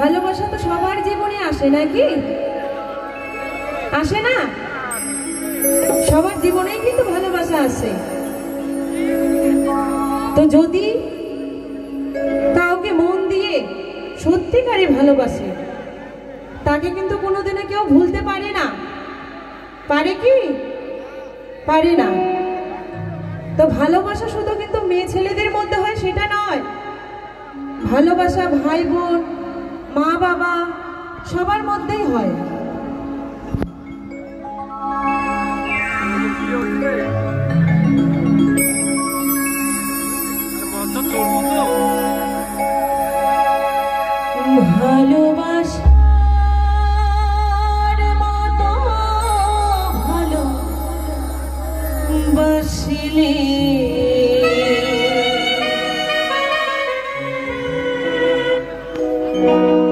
ভালোবাসা তো সবার জীবনে আসে নাকি? আসে না? সবার জীবনেই কিন্তু ভালোবাসা আসে। তো যদি কাউকে মন দিয়ে সত্যিকারে ভালোবাসে, তাকে কিন্তু কোনোদিনও কেউ ভুলতে পারে না। পারে কি? পারে না। তো ভালোবাসা শুধু কিন্তু মেয়ে ছেলেদের মধ্যে হয় সেটা নয়, ভালোবাসা ভাই বোন মা বাবা সবার মধ্যেই হয়। ভালোবাসার মতো ভালোবাসিলে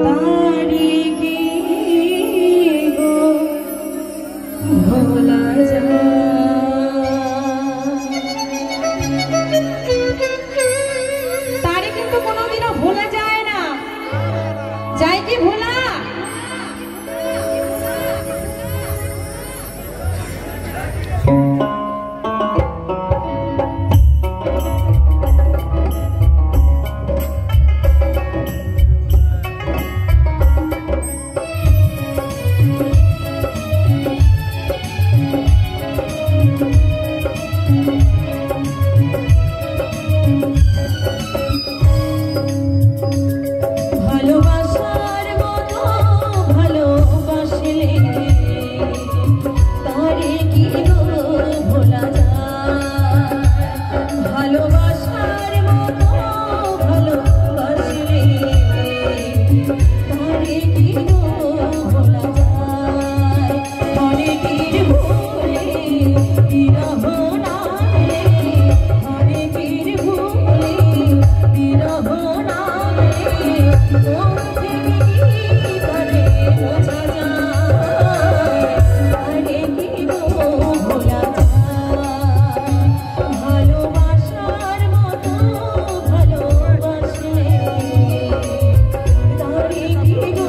তারি কি গো ভোলা তারে কিন্তু কোনোদিনও ভোলা যায় না। যায় কি ভোলা? ভালোবাসার মতো ভালোবাসলে তারে কি গো ভোলা যায়? ভালোবাসার মতো ভালোবাসলে তারে কি গো ভোলা যায়? অনেকের ভুলে বিরহ না রে, অনেকের ভুলে বিরহ না রে, মন থেকে কি করে বোঝা যায়? তারে কি গো ভোলা যায়? ভালোবাসার মতো ভালোবাসলে তারে কি গো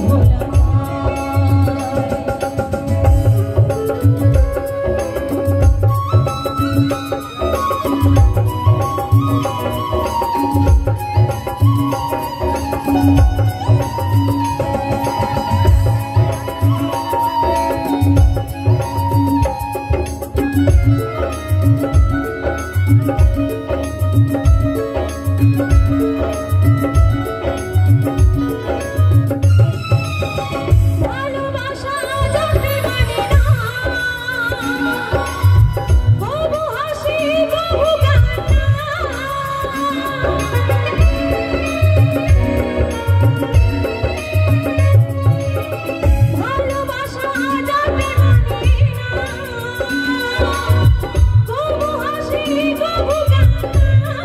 ভোলা যায়? ভালোবাসা যাতে মানে না, কবু হাসি কবু কান্না। ভালোবাসা যাতে মানে না, কবু হাসি কবু কান্না।